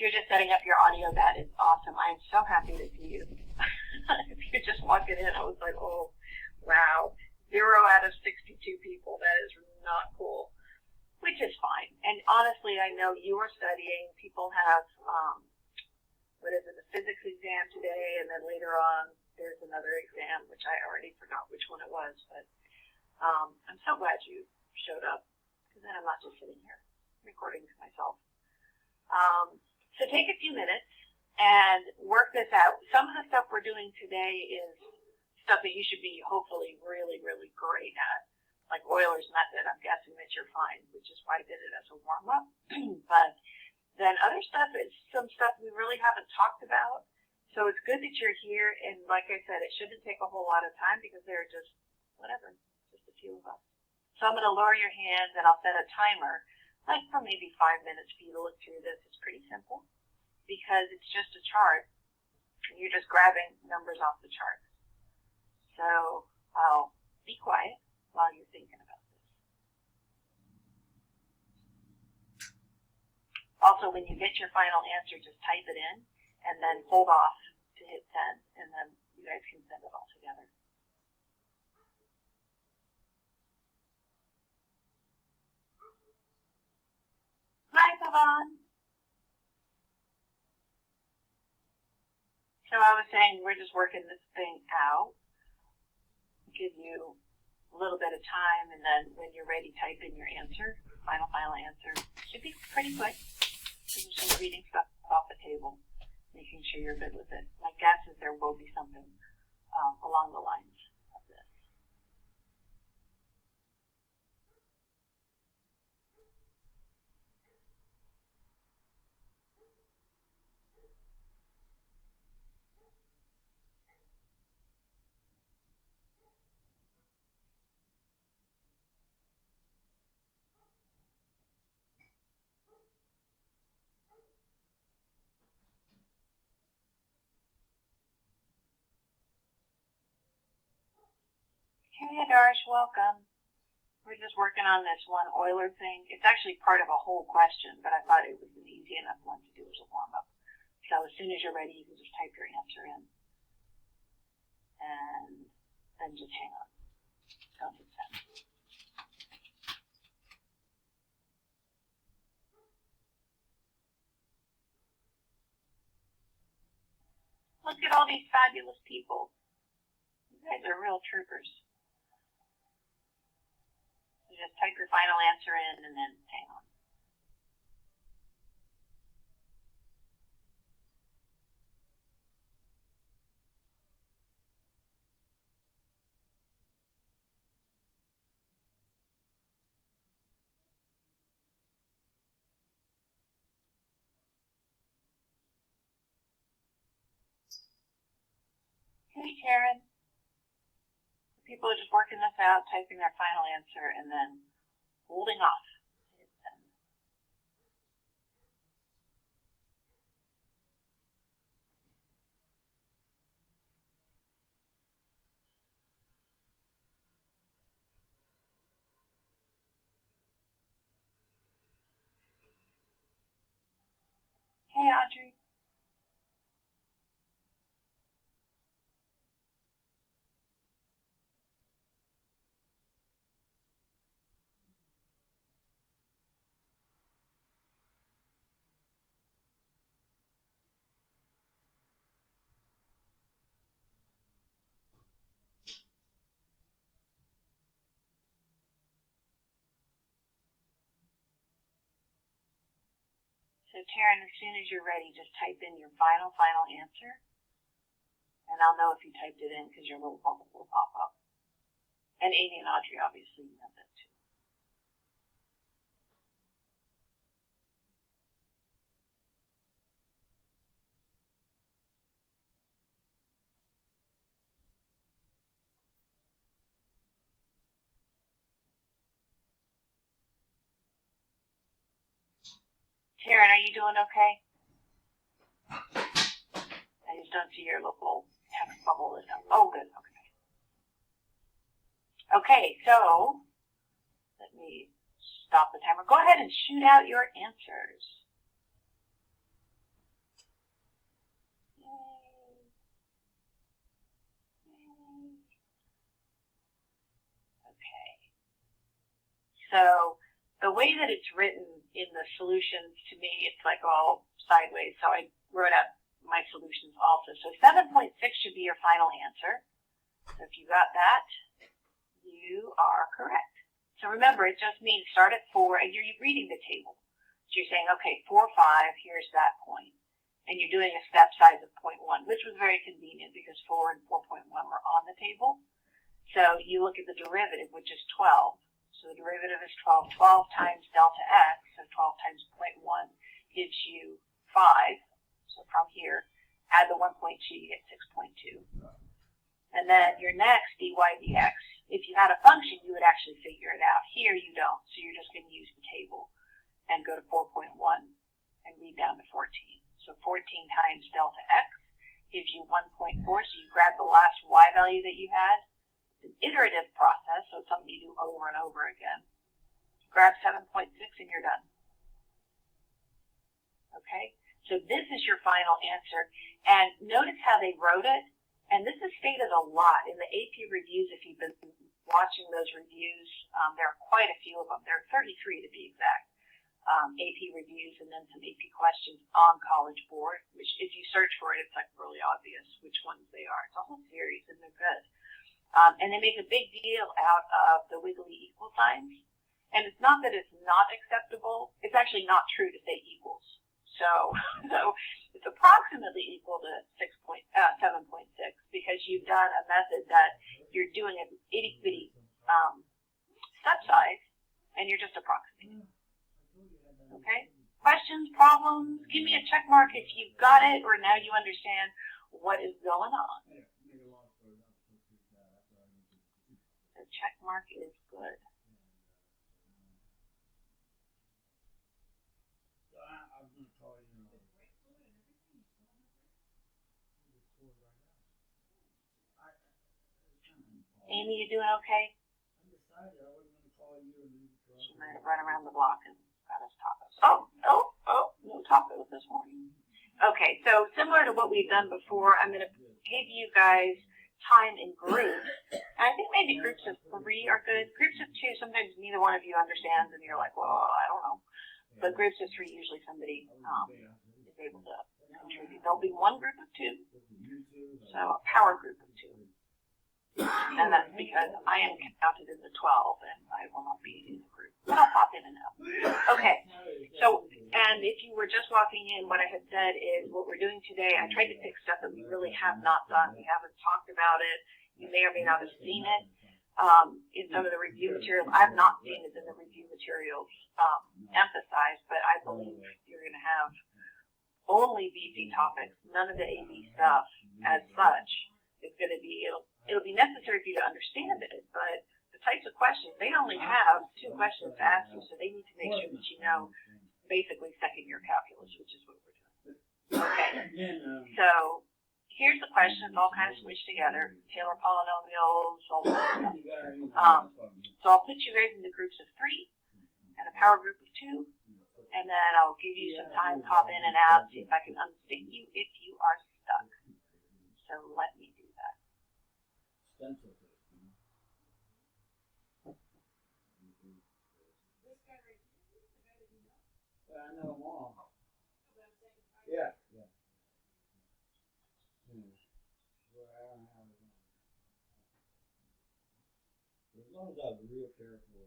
you're just setting up your audio, that is awesome. I am so happy to see you. If you're just walking in, I was like, oh, wow. 0 out of 62 people. That is not cool, which is fine. And honestly, I know you are studying. People have, the physics exam today, and then later on there's another exam, which I already forgot which one it was. But I'm so glad you showed up, because then I'm not just sitting here recording to myself. So take a few minutes and work this out. Some of the stuff we're doing today is stuff that you should be hopefully really, really great at, like Euler's method. I'm guessing that you're fine, which is why I did it as a warm-up. But then other stuff is some stuff we really haven't talked about. So it's good that you're here. And like I said, it shouldn't take a whole lot of time because there are just a few of us. So I'm going to lower your hands and I'll set a timer, like for maybe 5 minutes for you to look through this. It's pretty simple because it's just a chart and you're just grabbing numbers off the chart. So I'll be quiet while you're thinking about this. Also, when you get your final answer, just type it in and then hold off to hit send, and then you guys can send it all together. Hi, Pavan. So I was saying we're just working this thing out. Give you a little bit of time, and then when you're ready, type in your answer. Final answer. Should be pretty quick. You're just reading stuff off the table, making sure you're good with it. My guess is there will be something along the lines of this. Hey, Darsh, welcome. We're just working on this one Euler thing. It's actually part of a whole question, but I thought it was an easy enough one to do as a warm-up. So as soon as you're ready, you can just type your answer in. And then just hang on. Don't hit send. Look at all these fabulous people. You guys are real troopers. So just type your final answer in and then hang on. Hey, Karen. People are just working this out, typing their final answer, and then holding off. Hey, Audrey. So, Taryn, as soon as you're ready, just type in your final answer, and I'll know if you typed it in because your little bubble will pop up. And Amy and Audrey, obviously, you know that too. Taryn, are you doing okay? I just don't see your little text bubble. Oh, good. Okay. Okay, so let me stop the timer. Go ahead and shoot out your answers. So the way that it's written in the solutions, to me, it's like all sideways. So I wrote out my solutions also. So 7.6 should be your final answer. So if you got that, you are correct. So remember, it just means start at 4, and you're reading the table. So you're saying, okay, 4, 5, here's that point. And you're doing a step size of 0.1, which was very convenient because 4 and 4.1 were on the table. So you look at the derivative, which is 12. So the derivative is 12. 12 times delta x, so 12 times 0.1 gives you 5. So from here, add the 1.2, you get 6.2. And then your next dy dx, if you had a function, you would actually figure it out. Here you don't, so you're just going to use the table and go to 4.1 and read down to 14. So 14 times delta x gives you 1.4, so you grab the last y value that you had. It's an iterative process, so it's something you do over and over again. Grab 7.6 and you're done. Okay, so this is your final answer. And notice how they wrote it. And this is stated a lot in the AP reviews. If you've been watching those reviews, there are quite a few of them. There are 33 to be exact. AP reviews and then some AP questions on College Board, which if you search for it, it's like really obvious which ones they are. It's a whole series and they're good. And they make a big deal out of the wiggly equal signs. And it's not that it's not acceptable. It's actually not true to say equals. So it's approximately equal to 7.6 because you've done a method that you're doing an itty-bitty step size and you're just approximating. Okay? Questions, problems? Give me a check mark if you've got it or now you understand what is going on. The check mark is good. Amy, you doing okay? She might have run around the block and got us tacos. No tacos this morning. Okay, so similar to what we've done before, I'm going to give you guys time in groups. And I think maybe groups of 3 are good. Groups of 2, sometimes neither one of you understands and you're like, well, I don't know. But groups of 3, usually somebody is able to contribute. There'll be one group of 2, so a power group of 2. And that's because I am counted in the 12 and I will not be in the group. But I'll pop in and out. Okay, so, and if you were just walking in, what I had said is what we're doing today, I tried to pick stuff that we really have not done. We haven't talked about it. You may or may not have seen it in some of the review materials. I've not seen it in the review materials emphasized, but I believe you're going to have only VC topics, none of the AB stuff as such is going to be, it'll be necessary for you to understand it, but the types of questions, they only have 2 questions to ask you, so they need to make sure that you know basically second year calculus, which is what we're doing. Okay, so here's the questions all kind of squished together. Taylor polynomials, all that stuff. So I'll put you guys into groups of 3 and a power group of 2, and then I'll give you some time to pop in and out, see if I can unstick you if you are stuck. So let me do that. I know them all. Yeah. As long as I'm real careful.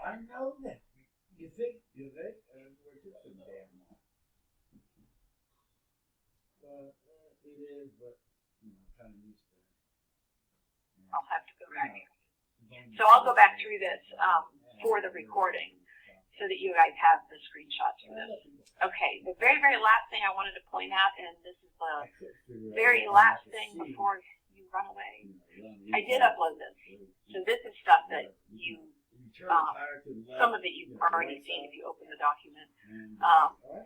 I know that. You think? We're just so damn long. But it is, but kind of used to it. I'll have to go back. So I'll go back through this for the recording so that you guys have the screenshots for this. Okay, the very, very last thing I wanted to point out, and this is the very last thing before you run away, I did upload this. So this is stuff that you, some of it you've already seen if you open the document.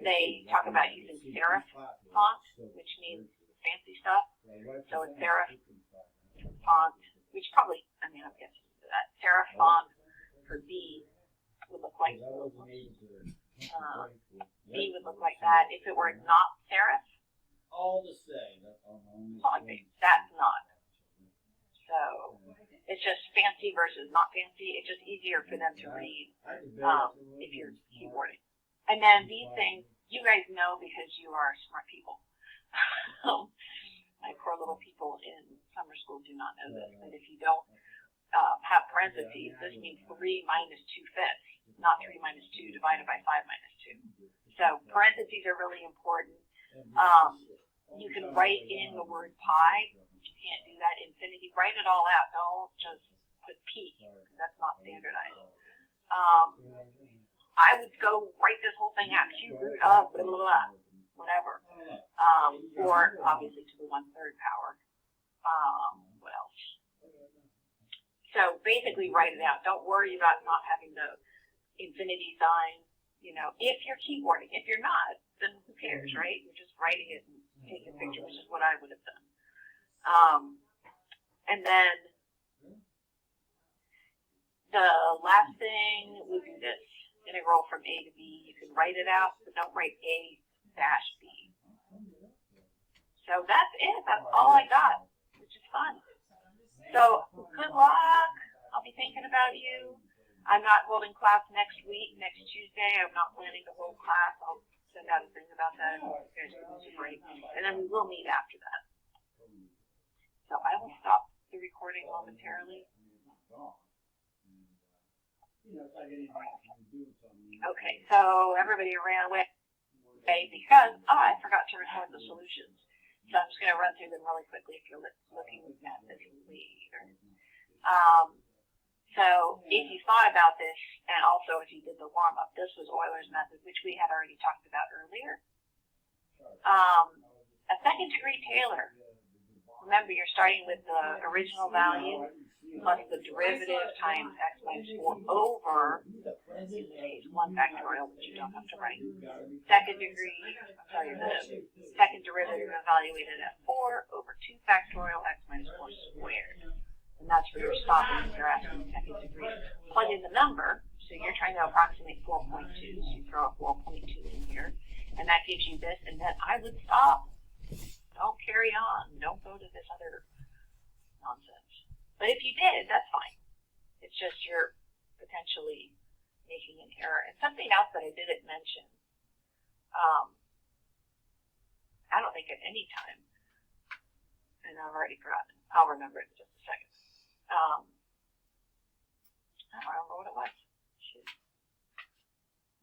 They talk about using serif font, which means fancy stuff. So it's serif font, which probably, I'm guessing that serif font for B would look like B would look like that. If it were not serif, all the same. that's not. So It's just fancy versus not fancy. It's just easier for them to read if you're keyboarding. And then these things, you guys know because you are smart people. My poor little people in summer school do not know this, but if you don't have parentheses, this means 3 minus 2/5, not 3 minus 2 divided by 5 minus 2. So parentheses are really important. You can write in the word pi. If you can't do that, infinity, write it all out. Don't just put p, because that's not standardized. I would go write this whole thing out, cube root of blah, blah, blah, whatever. Or obviously to the 1/3 power. What else? So basically write it out. Don't worry about not having the infinity sign, if you're keyboarding. If you're not, then who cares, right? You're just writing it and taking a picture, which is what I would have done. And then the last thing would be this integral from A to B. You can write it out, but don't write A dash B. So that's it. That's all I got, which is fun. So good luck. I'll be thinking about you. I'm not holding class next week, next Tuesday. I'm not planning to hold class. I'll send out a thing about that. You guys can use a break. And then we will meet after that. So I will stop the recording momentarily. Okay, so everybody ran away because I forgot to record the solutions. So I'm just going to run through them really quickly if you're looking at this later. So if you thought about this, and also if you did the warm-up, this was Euler's method, which we had already talked about earlier. A second-degree Taylor. Remember, you're starting with the original value plus the derivative times x minus 4 over, in this case, 1 factorial, which you don't have to write. The second derivative evaluated at 4 over 2 factorial x minus 4 squared. And that's where you're stopping if you're asking second degree. Plug in the number, so you're trying to approximate 4.2, so you throw a 4.2 in here, and that gives you this, and then I would stop. Don't carry on. Don't go to this other nonsense. But if you did, that's fine. It's just you're potentially making an error. And something else that I didn't mention, I don't think at any time, and I've already forgotten. I'll remember it in just a second. I don't remember what it was. Shoot.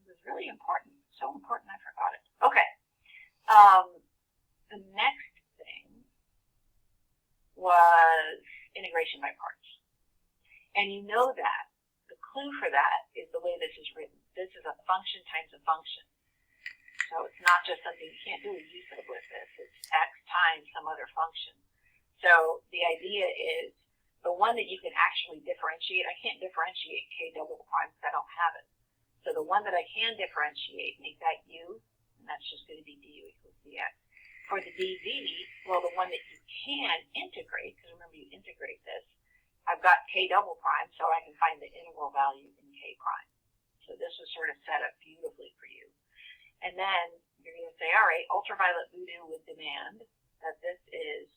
It was really important. So important I forgot it. Okay. The next thing was integration by parts. And you know that. The clue for that is the way this is written. This is a function times a function. So it's not just something, you can't do a U-sub with this. It's x times some other function. So the idea is the one that you can actually differentiate. I can't differentiate k double prime because I don't have it. So the one that I can differentiate, make that u, and that's just going to be du equals dx. For the dv, well, the one that you can integrate, because remember you integrate this, I've got k double prime, so I can find the integral value in k prime. So this was sort of set up beautifully for you. And then you're going to say, all right, ultraviolet voodoo would demand that this is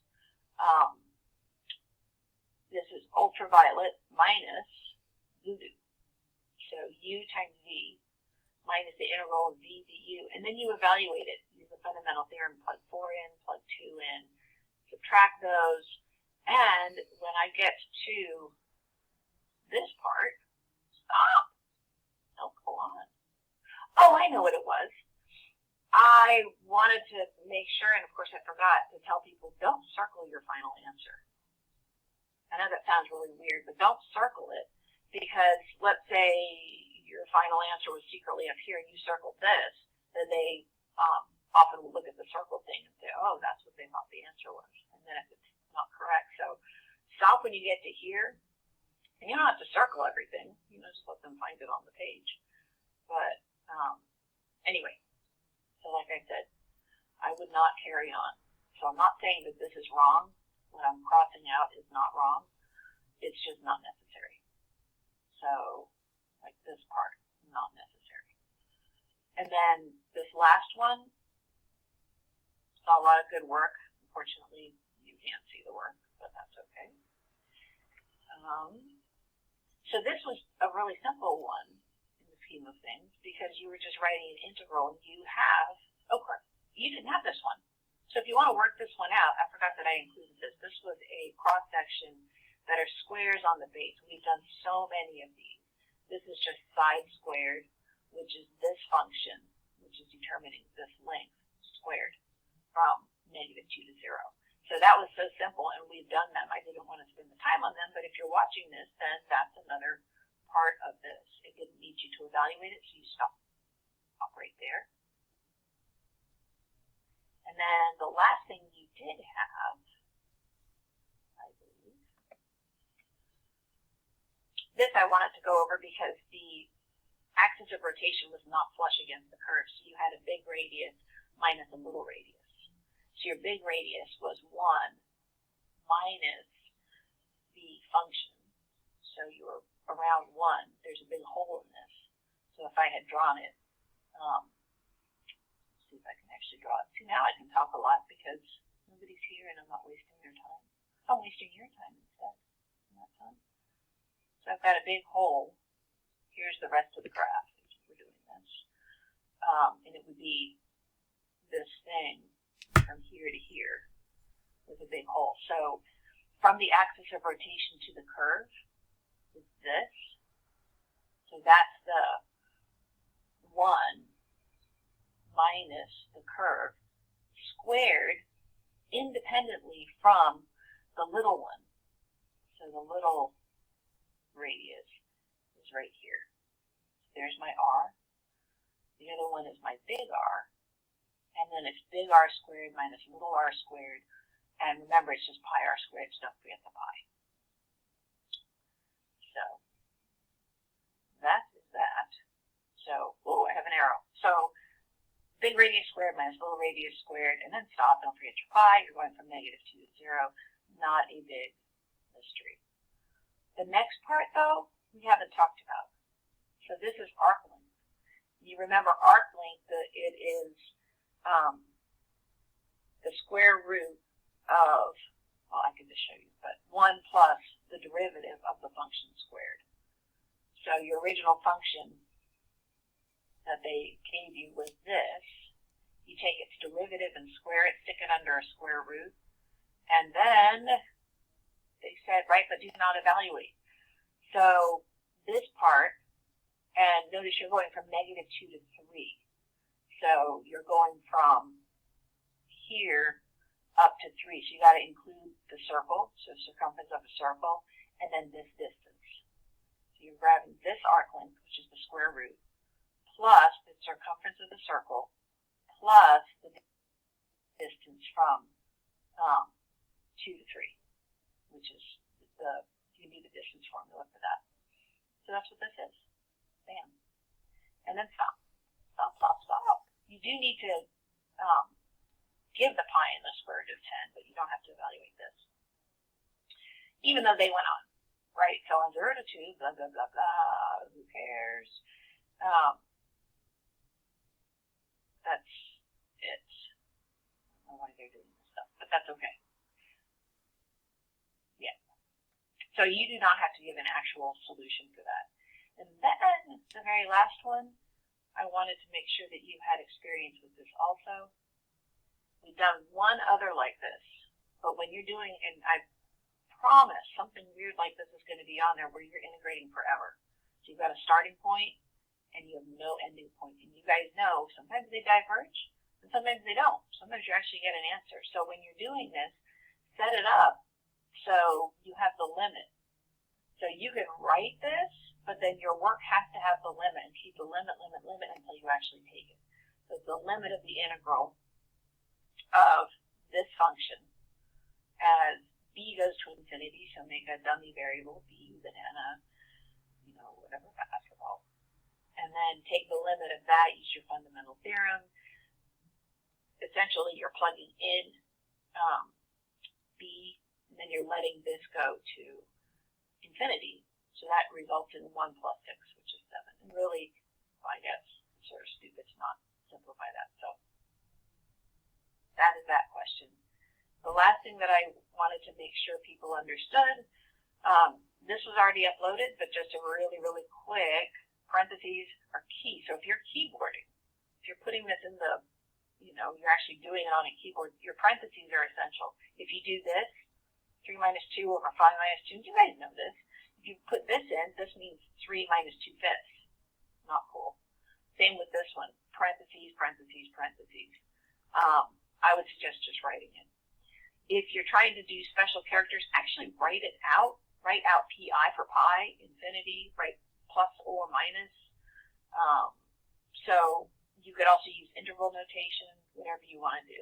ultraviolet minus voodoo. So u times v minus the integral of v du. And then you evaluate it. Use the fundamental theorem, plug 4 in, plug 2 in, subtract those. And when I get to this part, stop. No, go on. Oh, I know what it was. I wanted to make sure, and of course I forgot, to tell people, don't circle your final answer. I know that sounds really weird, but don't circle it, because let's say your final answer was secretly up here and you circled this, then they often will look at the circle thing and say, oh, that's what they thought the answer was. And then if it's not correct, so stop when you get to here. And you don't have to circle everything, just let them find it on the page. But anyway, so like I said, I would not carry on. So I'm not saying that this is wrong. What I'm crossing out is not wrong. It's just not necessary. So, like this part, not necessary. And then this last one, saw a lot of good work. Unfortunately, you can't see the work, but that's okay. So this was a really simple one in the scheme of things because you were just writing an integral and you have, you didn't have this one. So if you want to work this one out, I forgot that I included this. This was a cross-section that are squares on the base. We've done so many of these. This is just side squared, which is this function, which is determining this length squared from -2 to 0. So that was so simple, and we've done them. I didn't want to spend the time on them, but if you're watching this, then that's another part of this. It didn't need you to evaluate it, so you stop right there. And then the last thing you did have, I believe, this I wanted to go over because the axis of rotation was not flush against the curve, so you had a big radius minus a little radius. So your big radius was 1 minus the function. So you were around 1. There's a big hole in this. So if I had drawn it, let's see if I can actually draw it. See, now I can talk a lot because nobody's here and I'm not wasting their time. I'm wasting your time instead. Isn't that fun? So I've got a big hole. Here's the rest of the graph if we're doing this. And it would be this thing from here to here with a big hole. So from the axis of rotation to the curve is this. So that's the 1 minus the curve squared independently from the little one. So the little radius is right here. There's my R. The other one is my big R. And then it's big R squared minus little r squared. And remember, it's just pi r squared, so don't forget the pi. So that is that. So, I have an arrow. So big radius squared minus little radius squared, and then stop. Don't forget your pi. You're going from -2 to 0. Not a big mystery. The next part, though, we haven't talked about. So this is arc length. You remember arc length, it is the square root of, well, I can just show you, but 1 plus the derivative of the function squared. So your original function that they gave you was this. You take its derivative and square it, stick it under a square root, and then they said, right, but do not evaluate. So this part, and notice you're going from -2 to 3. So you're going from here up to 3. So you got to include the circle, so circumference of a circle, and then this distance. So you're grabbing this arc length, which is the square root, plus the circumference of the circle, plus the distance from 2 to 3, which is you can do the distance formula for that. So that's what this is. Bam. And then stop. Stop, stop, stop. You do need to give the pi in the square root of 10, but you don't have to evaluate this. Even though they went on, right? So on 0 to 2, blah, blah, blah, blah, who cares? That's it. I don't know why they're doing this stuff, but that's okay. Yeah. So you do not have to give an actual solution for that. And then the very last one, I wanted to make sure that you had experience with this also. We've done one other like this, but when you're doing, and I promise something weird like this is going to be on there where you're integrating forever. So you've got a starting point and you have no ending point. And you guys know sometimes they diverge and sometimes they don't. Sometimes you actually get an answer. So when you're doing this, set it up so you have the limit. So you can write this, but then your work has to have the limit and keep the limit until you actually take it. So the limit of the integral of this function as b goes to infinity, so make a dummy variable b, banana, whatever, basketball. And then take the limit of that, use your fundamental theorem. Essentially, you're plugging in b, and then you're letting this go to infinity. So that results in 1 plus 6, which is 7. And really, well, I guess it's sort of stupid to not simplify that. So that is that question. The last thing that I wanted to make sure people understood, this was already uploaded, but just a really, really quick, parentheses are key. So if you're keyboarding, if you're putting this in the, you're actually doing it on a keyboard, your parentheses are essential. If you do this, 3 minus 2 over 5 minus 2, you guys know this. If you put this in, this means 3 minus 2/5. Not cool. Same with this one, parentheses, parentheses, parentheses. I would suggest just writing it. If you're trying to do special characters, actually write it out. Write out pi for pi, infinity, write plus or minus. So you could also use interval notation, whatever you want to do.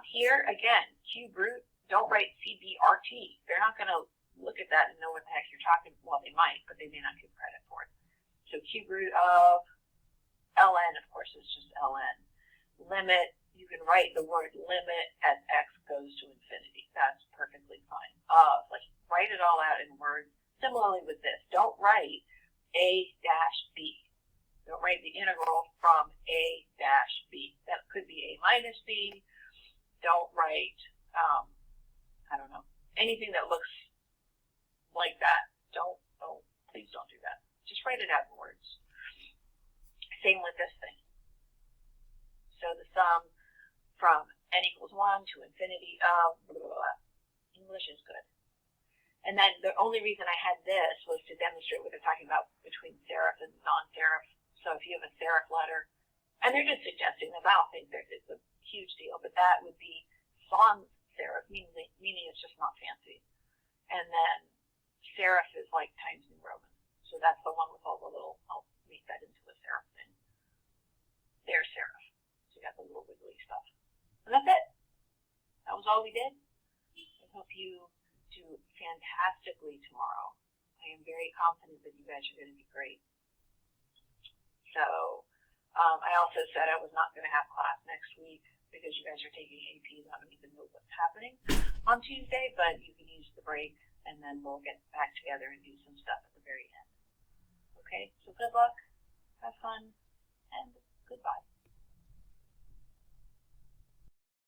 Here, again, cube root, don't write CBRT. They're not going to look at that and know what the heck you're talking about. Well, they might, but they may not give credit for it. So cube root of ln, of course, is just ln. Limit, you can write the word limit as x goes to infinity. That's perfectly fine. Write it all out in words. Similarly with this, don't write a dash b. Don't write the integral from a dash b. That could be a minus b. Don't write, anything that looks like that. Please don't do that. Just write it out in words. Same with this thing. So the sum from n equals 1 to infinity of blah, blah, blah. English is good. And then the only reason I had this was to demonstrate what they're talking about between serif and non-serif. So if you have a serif letter, and they're just suggesting them, I don't think it's a huge deal, but that would be sans serif, meaning it's just not fancy. And then serif is like Times New Roman. So that's the one with all the little, I'll make that into a serif thing. There's serif. So you got the little wiggly stuff. And that's it. That was all we did. I hope you do fantastically tomorrow. I am very confident that you guys are going to be great. So I also said I was not going to have class next week because you guys are taking APs. I don't even know what's happening on Tuesday, but you can use the break and then we'll get back together and do some stuff at the very end. Okay, so good luck, have fun, and goodbye.